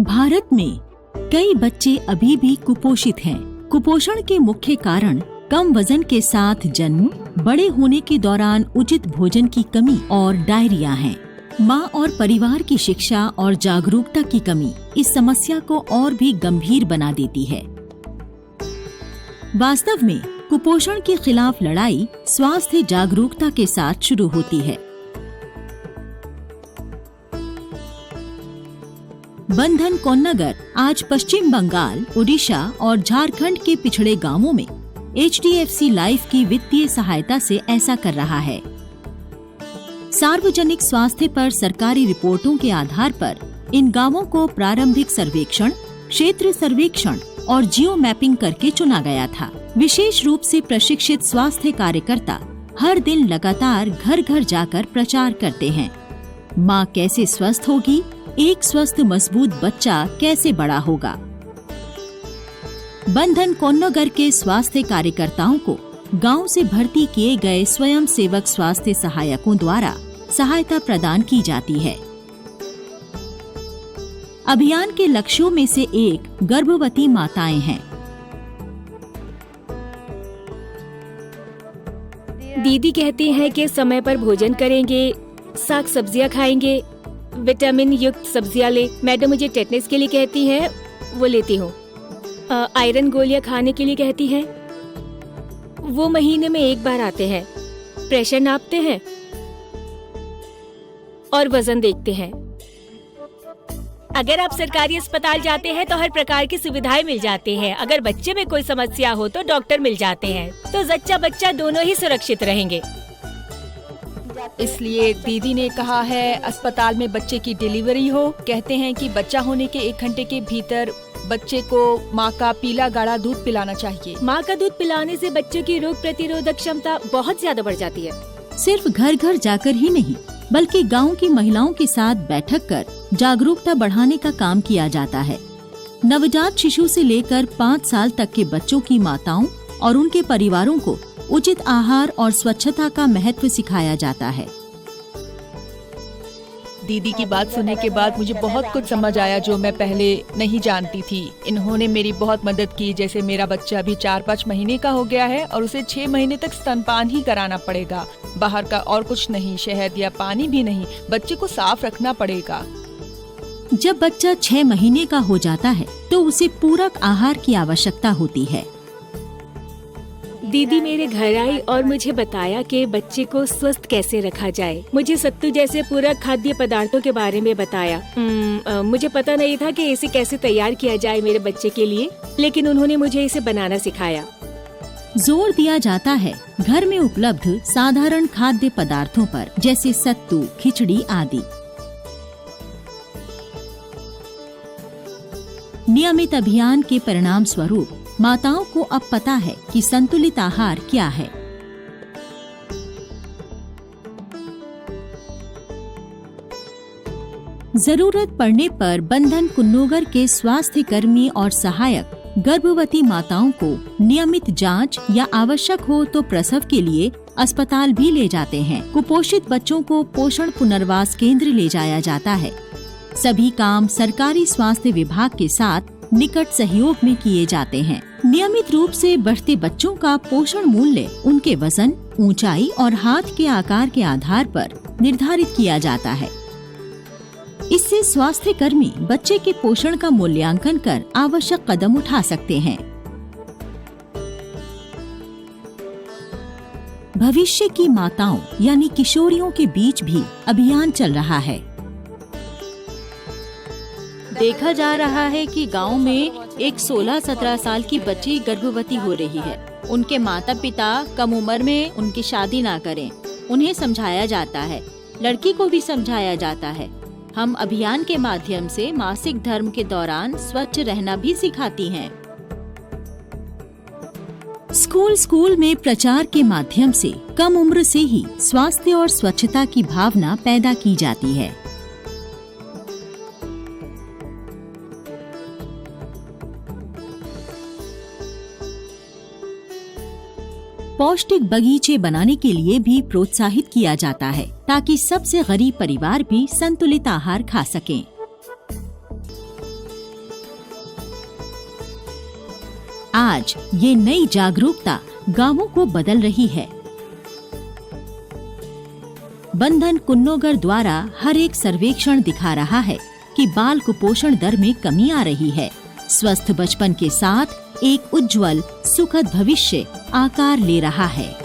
भारत में कई बच्चे अभी भी कुपोषित हैं। कुपोषण के मुख्य कारण कम वजन के साथ जन्म, बड़े होने के दौरान उचित भोजन की कमी और डायरिया हैं। माँ और परिवार की शिक्षा और जागरूकता की कमी इस समस्या को और भी गंभीर बना देती है। वास्तव में कुपोषण के खिलाफ लड़ाई स्वास्थ्य जागरूकता के साथ शुरू होती है। बंधन कोन्नगर आज पश्चिम बंगाल, उड़ीसा और झारखंड के पिछड़े गांवों में HDFC लाइफ की वित्तीय सहायता से ऐसा कर रहा है। सार्वजनिक स्वास्थ्य पर सरकारी रिपोर्टों के आधार पर इन गांवों को प्रारंभिक सर्वेक्षण, क्षेत्र सर्वेक्षण और जियो मैपिंग करके चुना गया था। विशेष रूप से प्रशिक्षित स्वास्थ्य कार्यकर्ता हर दिन लगातार घर घर जाकर प्रचार करते हैं। माँ कैसे स्वस्थ होगी, एक स्वस्थ मजबूत बच्चा कैसे बड़ा होगा। बंधन कोन्नगर के स्वास्थ्य कार्यकर्ताओं को गांव से भर्ती किए गए स्वयं सेवक स्वास्थ्य सहायकों द्वारा सहायता प्रदान की जाती है। अभियान के लक्ष्यों में से एक गर्भवती माताएं हैं। दीदी कहती हैं कि समय पर भोजन करेंगे, साग सब्जियां खाएंगे, विटामिन युक्त सब्जियां ले। मैडम मुझे टेटनेस के लिए कहती है, वो लेती हूँ। आयरन गोलियां खाने के लिए कहती हैं, वो महीने में एक बार आते हैं। प्रेशर नापते हैं और वजन देखते हैं। अगर आप सरकारी अस्पताल जाते हैं तो हर प्रकार की सुविधाएं मिल जाती हैं। अगर बच्चे में कोई समस्या हो तो डॉक्टर मिल जाते हैं, तो जच्चा बच्चा दोनों ही सुरक्षित रहेंगे। इसलिए दीदी ने कहा है अस्पताल में बच्चे की डिलीवरी हो। कहते हैं कि बच्चा होने के 1 घंटे के भीतर बच्चे को माँ का पीला गाढ़ा दूध पिलाना चाहिए। माँ का दूध पिलाने से बच्चों की रोग प्रतिरोधक क्षमता बहुत ज्यादा बढ़ जाती है। सिर्फ घर घर जाकर ही नहीं, बल्कि गांव की महिलाओं के साथ बैठक कर जागरूकता बढ़ाने का काम किया जाता है। नवजात शिशु से लेकर 5 साल तक के बच्चों की माताओं और उनके परिवारों को उचित आहार और स्वच्छता का महत्व सिखाया जाता है। दीदी की बात सुनने के बाद मुझे बहुत कुछ समझ आया जो मैं पहले नहीं जानती थी। इन्होंने मेरी बहुत मदद की। जैसे मेरा बच्चा अभी 4-5 महीने का हो गया है और उसे 6 महीने तक स्तनपान ही कराना पड़ेगा। बाहर का और कुछ नहीं, शहद या पानी भी नहीं। बच्चे को साफ रखना पड़ेगा। जब बच्चा 6 महीने का हो जाता है तो उसे पूरक आहार की आवश्यकता होती है। दीदी मेरे घर आई और मुझे बताया कि बच्चे को स्वस्थ कैसे रखा जाए। मुझे सत्तू जैसे पूरक खाद्य पदार्थों के बारे में बताया। मुझे पता नहीं था कि इसे कैसे तैयार किया जाए मेरे बच्चे के लिए, लेकिन उन्होंने मुझे इसे बनाना सिखाया। जोर दिया जाता है घर में उपलब्ध साधारण खाद्य पदार्थों पर, जैसे सत्तू, खिचड़ी आदि। नियमित अभियान के परिणाम स्वरूप माताओं को अब पता है कि संतुलित आहार क्या है। जरूरत पड़ने पर बंधन कोन्नगर के स्वास्थ्य कर्मी और सहायक गर्भवती माताओं को नियमित जांच या आवश्यक हो तो प्रसव के लिए अस्पताल भी ले जाते हैं। कुपोषित बच्चों को पोषण पुनर्वास केंद्र ले जाया जाता है। सभी काम सरकारी स्वास्थ्य विभाग के साथ निकट सहयोग में किए जाते हैं। नियमित रूप से बढ़ते बच्चों का पोषण मूल्य उनके वजन, ऊंचाई और हाथ के आकार के आधार पर निर्धारित किया जाता है। इससे स्वास्थ्य कर्मी बच्चे के पोषण का मूल्यांकन कर आवश्यक कदम उठा सकते हैं। भविष्य की माताओं यानी किशोरियों के बीच भी अभियान चल रहा है। देखा जा रहा है कि गांव में एक 16-17 साल की बच्ची गर्भवती हो रही है। उनके माता पिता कम उम्र में उनकी शादी ना करें। उन्हें समझाया जाता है, लड़की को भी समझाया जाता है। हम अभियान के माध्यम से मासिक धर्म के दौरान स्वच्छ रहना भी सिखाती हैं। स्कूल में प्रचार के माध्यम से कम उम्र से ही स्वास्थ्य और स्वच्छता की भावना पैदा की जाती है। पौष्टिक बगीचे बनाने के लिए भी प्रोत्साहित किया जाता है ताकि सबसे गरीब परिवार भी संतुलित आहार खा सकें। आज ये नई जागरूकता गांवों को बदल रही है। बंधन कुन्नोगर द्वारा हर एक सर्वेक्षण दिखा रहा है कि बाल कुपोषण दर में कमी आ रही है। स्वस्थ बचपन के साथ एक उज्जवल सुखद भविष्य आकार ले रहा है।